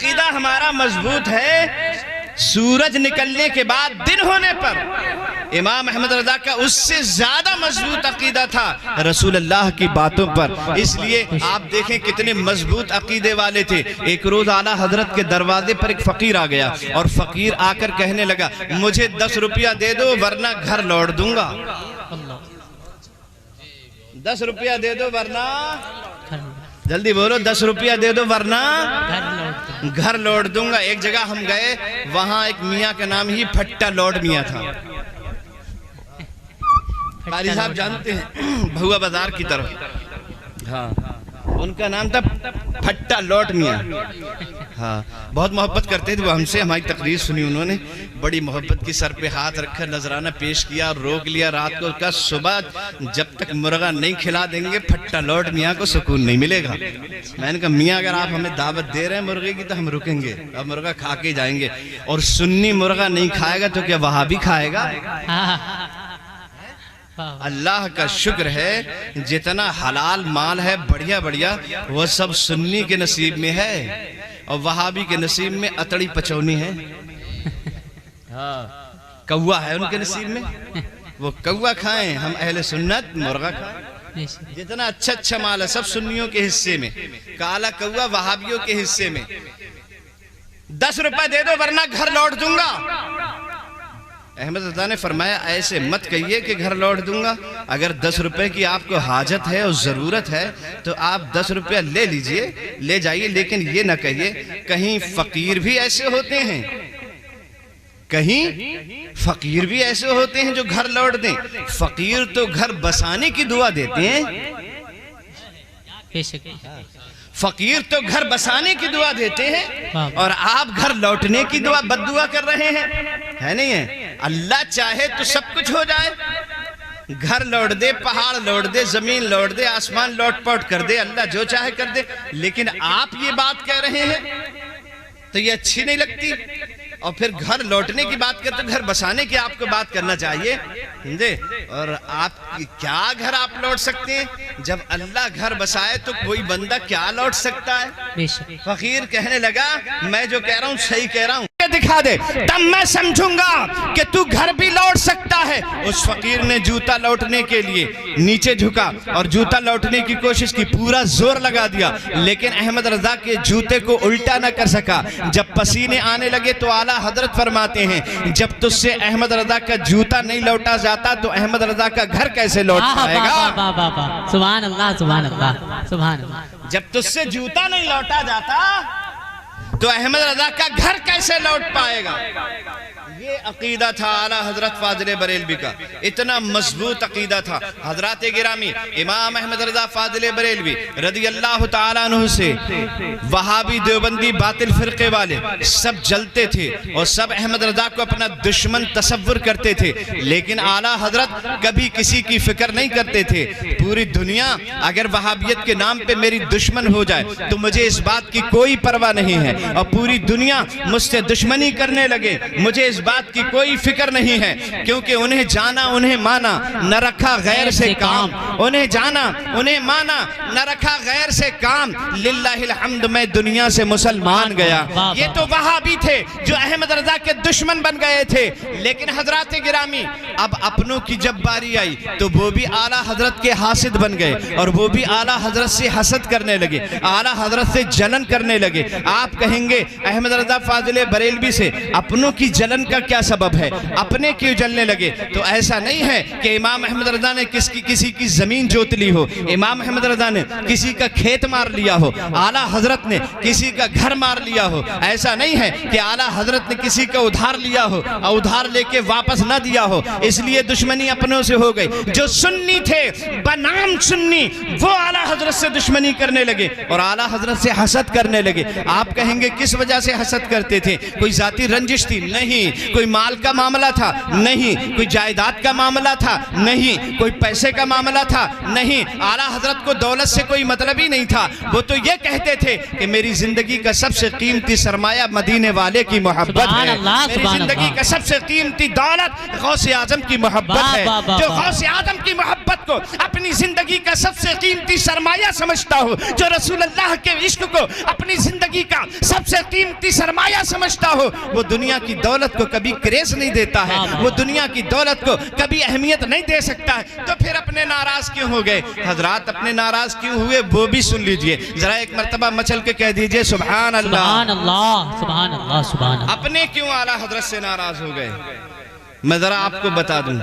عقیدہ ہمارا مضبوط ہے، سورج نکلنے کے بعد دن ہونے پر امام احمد رضا کا اس سے زیادہ مضبوط عقیدہ تھا رسول اللہ کی باتوں پر. اس لیے آپ دیکھیں کتنے مضبوط عقیدے والے تھے. ایک روز اعلیٰ حضرت کے دروازے پر ایک فقیر آ گیا اور فقیر آ کر کہنے لگا مجھے 10 روپیہ دے دو ورنہ گھر لوٹ دوں گا. 10 روپیہ دے دو ورنہ، جلدی بولو، 10 روپیہ دے دو ورنہ گھر لوٹ دوں گا. ایک جگہ ہم گئے، وہاں ایک میاں کا نام ہی پھٹا لوٹ میاں تھا. قاری صاحب جانتے ہیں بھوا بازار کی طرف، ہاں ان کا نام تھا پھٹا لوٹ میاں. ہاں بہت محبت کرتے تھے وہ ہم سے. ہماری تقریر سنی انہوں نے، بڑی محبت کی، سر پہ ہاتھ رکھا، نذرانہ پیش کیا اور روک لیا رات کو. کا صبح جب تک مرغا نہیں کھلا دیں گے پھٹا لوٹ میاں کو سکون نہیں ملے گا. میں نے کہا میاں اگر آپ ہمیں دعوت دے رہے ہیں مرغے کی تو ہم رکیں گے، اب مرغا کھا کے جائیں گے. اور سنی مرغا نہیں کھائے گا تو کیا وہابی کھائے گا؟ اللہ کا شکر ہے جتنا حلال مال ہے بڑھیا بڑھیا وہ سب سنی کے نصیب میں ہے اور وہابی کے نصیب میں اتڑی پچونی ہے. کوا ہے ان کے نصیب میں، وہ کوا کھائیں، ہم اہل سنت مرغا کھائیں. جتنا اچھا اچھا مال ہے سب سنیوں کے حصے میں، کالا کوا وہابیوں کے حصے میں. 10 روپے دے دو ورنہ گھر لوٹ دوں گا. احمد رضا نے فرمایا ایسے مت کہیے کہ گھر لوٹ دوں گا. اگر 10 روپے کی آپ کو حاجت ہے اور ضرورت ہے تو آپ 10 روپیہ لے لیجئے، لے جائیے، لیکن یہ نہ کہیے. کہیں فقیر بھی ایسے ہوتے ہیں، کہیں فقیر بھی ایسے ہوتے ہیں جو گھر لوٹ دیں. فقیر تو گھر بسانے کی دعا دیتے ہیں، فقیر تو گھر بسانے کی دعا دیتے ہیں اور آپ گھر لوٹنے کی دعا بد دعا کر رہے ہیں. ہے نہیں ہے؟ اللہ چاہے تو سب کچھ ہو جائے، گھر لوٹ دے، پہاڑ لوٹ دے، زمین لوٹ دے، آسمان لوٹ پوٹ کر دے، اللہ جو چاہے کر دے. لیکن آپ یہ بات کہہ رہے ہیں تو یہ اچھی نہیں لگتی. اور پھر گھر لوٹنے کی بات کرتے، گھر بسانے کی آپ کو بات کرنا چاہیے. اور آپ کیا گھر آپ لوٹ سکتے ہیں؟ جب اللہ گھر بسائے تو کوئی بندہ کیا لوٹ سکتا ہے؟ فقیر کہنے لگا میں جو کہہ رہا ہوں صحیح کہہ رہا ہوں، دکھا دے تب میں سمجھوں گا کہ تو گھر بھی لوٹ سکتا ہے. اس فقیر نے جوتا لوٹنے کے لیے نیچے جھکا اور جوتا لوٹنے کی کوشش کی، پورا زور لگا دیا، لیکن احمد رضا کے جوتے کو الٹا نہ کر سکا. جب پسینے آنے لگے تو اعلیٰ حضرت فرماتے ہیں جب تجھ سے احمد رضا کا جوتا نہیں لوٹا جاتا تو احمد رضا کا گھر کیسے لوٹ پائے گا؟ سبحان اللہ سبحان اللہ سبحان اللہ. جب تجھ سے جوتا نہیں لوٹا جاتا تو احمد رضا کا گھر کیسے لوٹ پائے گا؟ یہ عقیدہ تھا اعلیٰ حضرت فاضل بریلوی کا، اتنا مضبوط عقیدہ تھا. حضرات گرامی، امام احمد رضا فاضل بریلوی رضی اللہ تعالیٰ عنہ سے وہابی دیوبندی باطل فرقے والے سب جلتے تھے اور سب احمد رضا کو اپنا دشمن تصور کرتے تھے. لیکن اعلیٰ حضرت کبھی کسی کی فکر نہیں کرتے تھے. پوری دنیا اگر وہابیت کے نام پہ میری دشمن ہو جائے تو مجھے اس بات کی کوئی پرواہ نہیں ہے، اور پوری دنیا مجھ سے دشمنی کرنے لگے مجھے اس بات کی کوئی فکر نہیں ہے، کیونکہ انہیں جانا انہیں مانا نہ رکھا غیر سے کام. انہیں جانا انہیں مانا نہ رکھا غیر سے کام. للہ الحمد میں دنیا سے مسلمان گیا. یہ تو وہابی تھے جو احمد رضا کے دشمن بن گئے تھے. لیکن حضرات گرامی اب اپنوں کی جب باری آئی تو وہ بھی اعلیٰ حضرت کے حاسد بن گئے اور وہ بھی اعلیٰ حضرت سے حسد کرنے لگے، اعلیٰ حضرت سے جلن کرنے لگے. آپ کہیں گے احمد رضا فاضل بریلوی سے اپنوں کی جلن کا کیا سبب ہے؟ اپنے کیوں جلنے لگے؟ تو ایسا نہیں ہے کہ امام احمد رضا نے کسی کی زمین جوت لی ہو، امام احمد رضا نے کسی کا کھیت مار لیا ہو، اعلیٰ حضرت نے کسی کا گھر مار لیا ہو. ایسا نہیں ہے کہ اعلیٰ حضرت نے کسی کا ادھار لیا ہو اور ادھار لے کے واپس نہ دیا ہو اس لیے دشمنی اپنوں سے ہو گئی. جو سنی تھے بنام سنی وہ اعلیٰ حضرت سے دشمنی کرنے لگے اور اعلیٰ حضرت سے حسد کرنے لگے. آپ کہیں گے کس وجہ سے حسد کرتے تھے؟ کوئی ذاتی رنجش تھی؟ نہیں. کوئی مال کا معاملہ تھا نہیں، کوئی جائیداد کا معاملہ تھا نہیں، کوئی پیسے کا معاملہ تھا نہیں، اعلیٰ حضرت کو دولت سے کوئی مطلب ہی نہیں تھا۔ وہ تو یہ کہتے تھے کہ میری زندگی کا سب سے قیمتی سرمایہ مدینے والے کی محبت ہے، میری زندگی کا سب سے قیمتی دولت غوث اعظم کی محبت ہے۔ جو غوث اعظم کی محبت کو اپنی زندگی کا سب سے قیمتی سرمایہ سمجھتا ہو، جو رسول اللہ کے عشق کو اپنی زندگی کا سب سے قیمتی سرمایہ سمجھتا ہو، وہ دنیا کی دولت کو کبھی کریز نہیں دیتا ہے، وہ دنیا کی دولت کو کبھی اہمیت نہیں دے سکتا ہے۔ تو پھر اپنے ناراض کیوں ہو گئے حضرات؟ اپنے ناراض کیوں ہوئے وہ بھی سن لیجئے، ذرا ایک مرتبہ مچل کے کہہ دیجئے سبحان اللہ، سبحان اللہ، سبحان اللہ، سبحان اللہ۔ اپنے کیوں اعلیٰ حضرت سے ناراض ہو گئے؟ میں ذرا آپ کو بتا دوں،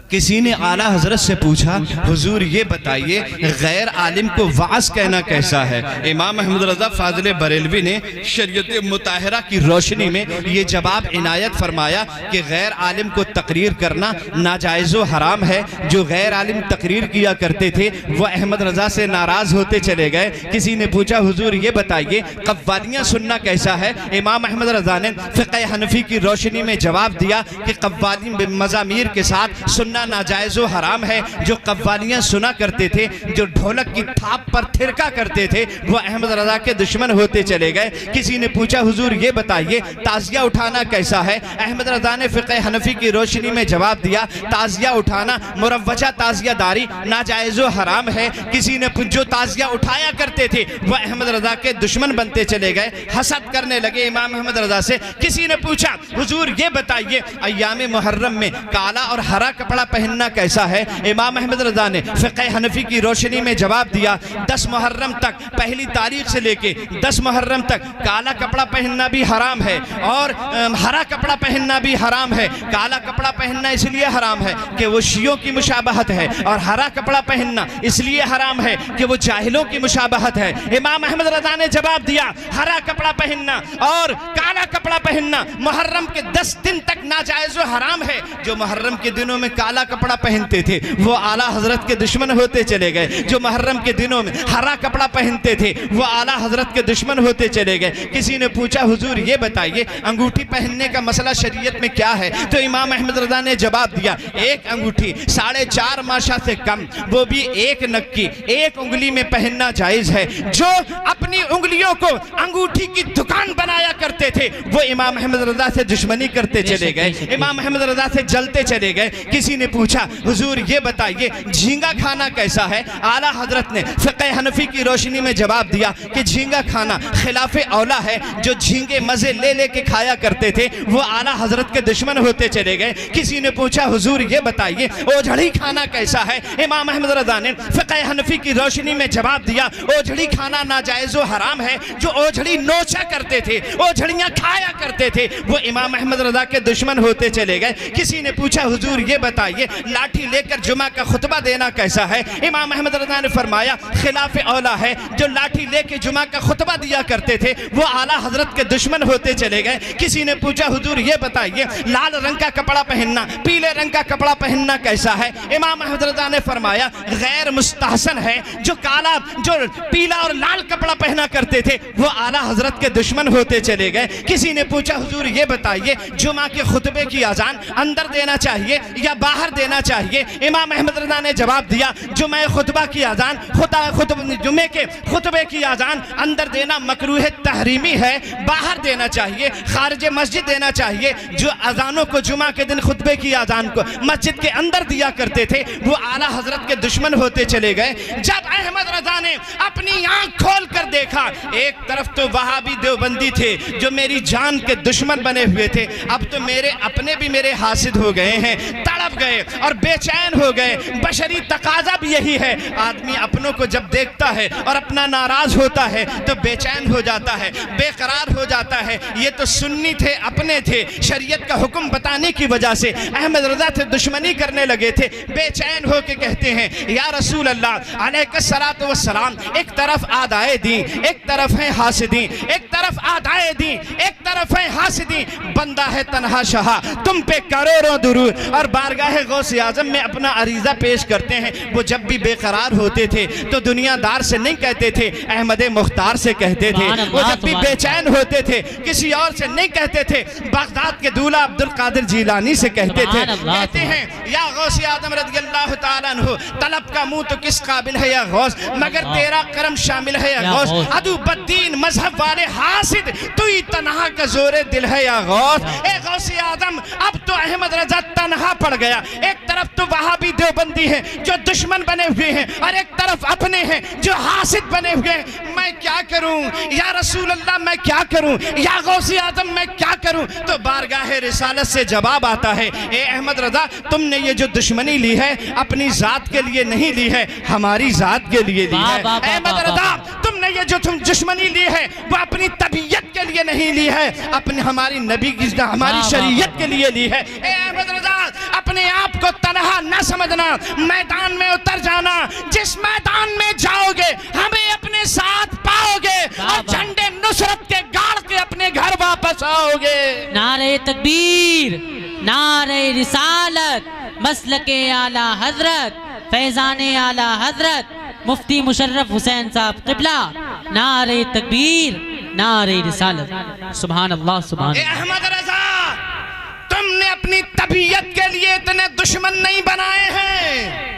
کسی نے اعلیٰ حضرت سے پوچھا حضور یہ بتائیے غیر عالم کو وعظ کہنا کیسا ہے؟ امام احمد رضا فاضل بریلوی نے شریعت مطہرہ کی روشنی میں یہ جواب عنایت فرمایا کہ غیر عالم کو تقریر کرنا ناجائز و حرام ہے۔ جو غیر عالم تقریر کیا کرتے تھے وہ احمد رضا سے ناراض ہوتے چلے گئے۔ کسی نے پوچھا حضور یہ بتائیے قوالیاں سننا کیسا ہے؟ امام احمد رضا نے فقہ حنفی کی روشنی میں جواب دیا کہ قوالی مزامیر کے ساتھ سننا ناجائز و حرام ہے۔ جو قوالیاں سنا کرتے تھے، جو ڈھولک کی تھاپ پر تھرکا کرتے تھے، وہ احمد رضا کے دشمن ہوتے چلے گئے۔ کسی نے پوچھا حضور یہ بتائیے تعزیہ اٹھانا کیسا ہے؟ احمد رضا نے فقہ حنفی کی روشنی میں جواب دیا تعزیہ اٹھانا مروجہ تعزیہ داری ناجائز و حرام ہے۔ کسی نے جو تعزیہ اٹھایا کرتے تھے وہ احمد رضا کے دشمن بنتے چلے گئے، حسد کرنے لگے امام احمد رضا سے۔ کسی نے پوچھا حضور یہ بتائیے ایام محرم میں کالا اور ہرا کپڑا پہننا کیسا ہے؟ امام احمد رضا نے فقہ حنفی کی روشنی میں جواب دیا 10 محرم تک، پہلی تاریخ سے لے کے 10 محرم تک کالا کپڑا پہننا بھی حرام ہے اور ہرا کپڑا پہننا بھی حرام ہے۔ کالا کپڑا پہننا اس لیے حرام ہے کہ وہ شیعوں کی مشابہت ہے، اور ہرا کپڑا پہننا اس لیے حرام ہے کہ وہ جاہلوں کی مشابہت ہے۔ امام احمد رضا نے جواب دیا ہرا کپڑا پہننا اور کالا کپڑا پہننا محرم کے 10 دن تک ناجائز و حرام ہے۔ جو محرم کے دنوں میں کالا کپڑا پہنتے تھے وہ اعلیٰ حضرت کے دشمن ہوتے چلے گئے، جو محرم کے دنوں میں ہرا کپڑا پہنتے تھے وہ اعلیٰ حضرت کے دشمن ہوتے چلے گئے۔ کسی نے پوچھا حضور یہ بتائیے انگوٹھی پہننے کا مسئلہ شریعت میں کیا ہے؟ تو امام احمد رضا نے جواب دیا ایک انگوٹھی 4.5 ماشا سے کم، وہ بھی ایک نک کی، ایک انگلی میں پہننا جائز ہے۔ جو اپنی انگلیوں کو انگوٹھی کی دکان بنایا کرتے تھے وہ امام احمد رضا سے دشمنی کرتے چلے گئے، امام احمد رضا سے جلتے چلے گئے۔ کسی نے پوچھا حضور یہ بتائیے جھینگا کھانا کیسا ہے؟ اعلیٰ حضرت نے فقہ حنفی کی روشنی میں جواب دیا کہ جھینگا کھانا خلاف اولا ہے۔ جو جھینگے مزے لے لے کے کھایا کرتے تھے وہ اعلیٰ حضرت کے دشمن ہوتے چلے گئے۔ کسی نے پوچھا حضور یہ بتائیے اوجھڑی کھانا کیسا ہے؟ امام احمد رضا نے فقہ حنفی کی روشنی میں جواب دیا اوجھڑی کھانا ناجائز و حرام ہے۔ جو اوجھڑی نوچا کرتے تھے، اوجھڑیاں کھایا کرتے تھے، وہ امام احمد رضا کے دشمن ہوتے چلے گئے۔ کسی نے پوچھا حضور یہ بتائیے لاٹھی لے کر جمعہ کا خطبہ دینا کیسا ہے؟ امام احمد رضا نے فرمایا خلاف اولا ہے۔ جو لاٹھی لے کے جمعہ کا خطبہ دیا کرتے تھے وہ اعلیٰ حضرت کے دشمن ہوتے چلے گئے۔ کسی نے پوچھا حضور یہ بتائیے لال رنگ کا کپڑا پہننا، پیلے رنگ کا کپڑا پہننا کیسا ہے؟ امام احمد رضا نے فرمایا غیر مستحسن ہے۔ جو پیلا اور لال کپڑا پہنا کرتے تھے وہ اعلیٰ حضرت کے دشمن ہوتے چلے گئے۔ کسی نے پوچھا حضور یہ بتائیے جمعہ کے خطبے کی اذان اندر دینا چاہیے یا باہر دینا چاہیے؟ امام احمد رضا نے جواب دیا جمعہ خطبہ کی اذان جمعے کے خطبے کی اذان اندر دینا مکروہ تحریمی ہے، باہر دینا چاہیے، خارج مسجد دینا چاہیے۔ جو اذانوں کو جمعہ کے دن خطبے کی اذان کو مسجد کے اندر دیا کرتے تھے وہ اعلیٰ حضرت کے دشمن ہوتے چلے گئے۔ جب احمد رضا نے اپنی آنکھ کھول کر دیکھا ایک طرف تو وہابی دیوبندی تھے جو میری جان کے دشمن بنے ہوئے تھے، اب تو میرے اپنے بھی میرے حاسد ہو گئے ہیں، تڑپ گئے اور بے چین ہو گئے۔ بشری تقاضا بھی یہی ہے، آدمی اپنوں کو جب دیکھتا ہے اور اپنا ناراض ہوتا ہے تو بے چین ہو جاتا ہے، بے قرار ہو جاتا ہے۔ یہ تو سنی تھے، اپنے تھے، شریعت کا حکم بتانے کی وجہ سے احمد رضا سے دشمنی کرنے لگے تھے۔ بے چین ہو کے کہتے ہیں یا رسول اللہ علیہ الصلوۃ والسلام، ایک طرف اعدائے دین، ایک طرف ہیں حاسدین، ایک طرف اعدائے دیں، ایک طرف ہے حاسدی، بندہ ہے تنہا شہا، تم پہ کروڑوں درود۔ اور بارگاہ غوث اعظم میں اپنا عریضہ پیش کرتے ہیں۔ وہ جب بھی بے قرار ہوتے تھے تو دنیا دار سے نہیں کہتے تھے، احمد مختار سے کہتے تھے۔ وہ جب بھی بے چین ہوتے تھے کسی اور سے نہیں کہتے تھے، بغداد کے دولہ عبد القادر جیلانی سے کہتے تھے۔ کہتے ہیں یا غوث اعظم رضی اللہ تعالیٰ عنہ، طلب کا منہ تو کس قابل ہے یا غوث، مگر تیرا کرم شامل ہے یا غوث، عدو بدین مذہب والے حاسد، تو ہی تنہا کا زور دل ہے یا غوث۔ اے غوث اعظم اب تو احمد رضا تنہا پڑ گیا، ایک طرف تو وہابی دیوبندی ہیں جو دشمن بنے ہوئے ہیں، اور ایک طرف اپنے ہیں جو حاسد بنے ہوئے ہیں۔ میں کیا کروں یا رسول اللہ، میں کیا کروں یا غوث اعظم، میں کیا کروں؟ تو بارگاہ رسالت سے جواب آتا ہے، اے احمد رضا تم نے یہ جو دشمنی لی ہے اپنی ذات کے لیے نہیں لی ہے، ہماری ذات کے لیے لی ہے۔ احمد رضا تم نے یہ جو دشمنی لی ہے وہ اپنی طبیعت کے لیے نہیں لی ہے، اپنی ہماری نبی کی ہماری شریعت کے لیے لی ہے۔ اے احمد رضا اپنے آپ کو تنہا نہ سمجھنا، میدان میں اتر جانا، جس میدان میں جاؤ گے ہمیں اپنے ساتھ پاؤ گے، اور جھنڈے نصرت کے گاڑ کے اپنے گھر واپس آؤ گے۔ نعرہ تکبیر، نعرہ رسالت، مسلک اعلیٰ حضرت، فیضان اعلیٰ حضرت مفتی مشرف حسین صاحب قبلہ، نعرہ تکبیر، نعرہ رسالت۔ سبحان اللہ سبحان اے اللہ۔ احمد رضا تم نے اپنی طبیعت کے لیے اتنے دشمن نہیں بنائے ہیں،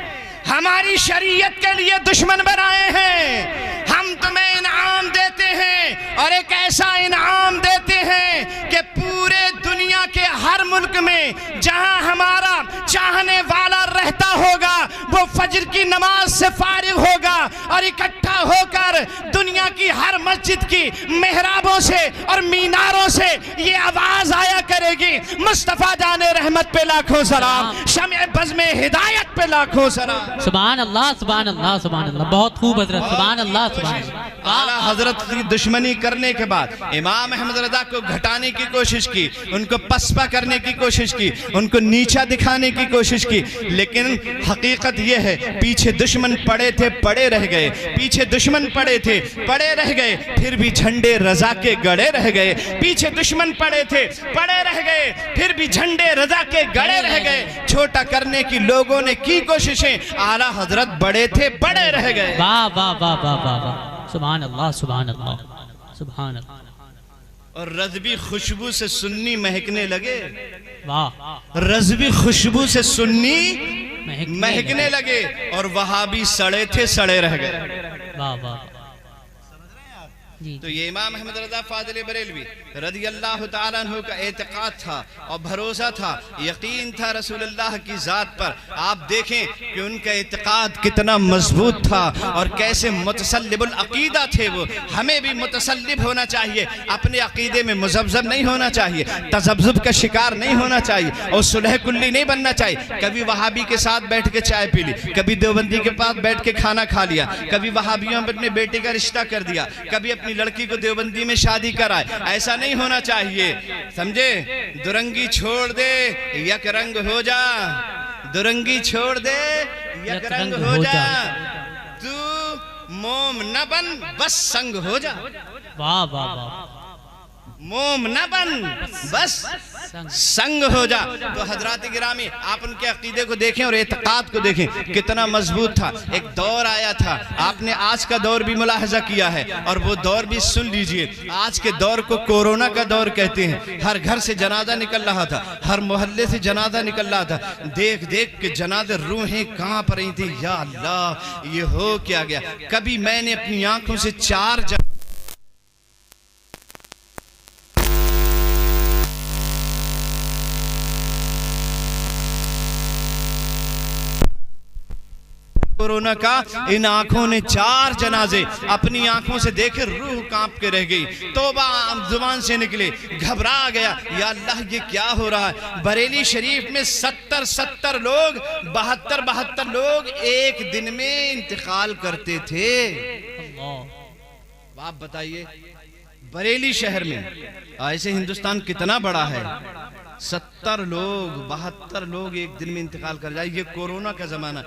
ہماری شریعت کے لیے دشمن بنائے ہیں۔ ہم تمہیں انعام دیتے ہیں، اور ایک ایسا انعام دیتے ہیں کہ پورے دنیا کے ہر ملک میں جہاں ہمارا چاہنے والا رہتا ہوگا وہ فجر کی نماز سے فارغ ہوگا اور اکٹھا ہو کر دنیا کی ہر مسجد کی محرابوں سے اور میناروں سے یہ آواز آیا کرے گی، مصطفیٰ جان رحمت پہ لاکھوں سلام، شمع بزم ہدایت پہ لاکھوں سلام۔ سبحان اللہ سبحان اللہ سبحان اللہ، بہت خوب حضرت، سبحان اللہ سبحان اللہ۔ اعلیٰ حضرت کی دشمنی کرنے کے بعد امام احمد رضا کو گھٹانے کی کوشش کی، ان کو پسپا کرنے کی کوشش کی، ان کو نیچا دکھانے کی کوشش کی، لیکن حقیقت یہ ہے پیچھے دشمن پڑے تھے پڑے رہ گئے، پیچھے دشمن پڑے تھے پڑے رہ گئے، پھر بھی جھنڈے رضا کے گڑے رہ گئے، پیچھے دشمن پڑے تھے پڑے رہ گئے، پھر بھی جھنڈے رضا کے گڑے رہ گئے۔ چھوٹا کرنے کی لوگوں نے کی کوششیں، اعلیٰ حضرت بڑے تھے بڑے رہ گئے۔ واہ واہ واہ واہ واہ واہ، سبحان اللہ سبحان اللہ سبحان اللہ۔ اور رضوی خوشبو سے سنی مہکنے لگے، واہ، رضوی خوشبو سے سنی مہکنے لگے، اور وہابی سڑے تھے سڑے رہ گئے۔ واہ واہ جی۔ تو یہ امام احمد رضا فاضل بریلوی رضی اللہ تعالیٰ عنہ کا اعتقاد تھا اور بھروسہ تھا، یقین تھا رسول اللہ کی ذات پر۔ آپ دیکھیں کہ ان کا اعتقاد کتنا مضبوط تھا اور کیسے متسلب العقیدہ تھے وہ۔ ہمیں بھی متسلب ہونا چاہیے، اپنے عقیدے میں مذبذب نہیں ہونا چاہیے، تذبذب کا شکار نہیں ہونا چاہیے، اور صلح کلی نہیں بننا چاہیے۔ کبھی وہابی کے ساتھ بیٹھ کے چائے پی لی، کبھی دیوبندی کے پاس بیٹھ کے کھانا کھا لیا، کبھی وہابیوں میں اپنے بیٹے کا رشتہ کر دیا، کبھی اپنی لڑکی کو دیوبندی میں شادی کرائے۔ ایسا نہیں ہونا چاہیے، سمجھے؟ درنگی چھوڑ دے یک رنگ ہو جا، درنگی چھوڑ دے یک رنگ ہو جا، تو موم نہ بن بس سنگ ہو جا، واہ واہ واہ، موم نہ بن بس سنگ ہو جا۔ تو حضرات گرامی آپ ان کے عقیدے کو دیکھیں اور اعتقاد کو دیکھیں کتنا مضبوط تھا۔ ایک دور آیا تھا، آپ نے آج کا دور بھی ملاحظہ کیا ہے، اور وہ دور بھی سن لیجئے۔ آج کے دور کو کورونا کا دور کہتے ہیں، ہر گھر سے جنازہ نکل رہا تھا، ہر محلے سے جنازہ نکل رہا تھا، دیکھ دیکھ کے جنازے روحیں کہاں پر رہی تھی، یا اللہ یہ ہو کیا گیا۔ کبھی میں نے اپنی آنکھوں سے 4 کورونا کا ان آنکھوں نے 4 جنازے اپنی آنکھوں سے دیکھے، روح کانپ کے رہ گئی، توبہ زبان سے نکلے، گھبرا گیا، یا اللہ یہ کیا ہو رہا ہے۔ بریلی شریف میں 70 لوگ 72 لوگ ایک دن میں انتقال کرتے تھے۔ آپ بتائیے بریلی شہر میں، ایسے ہندوستان کتنا بڑا ہے، 70 لوگ 72 لوگ ایک دن میں انتقال کر جائے۔ یہ کورونا کا زمانہ۔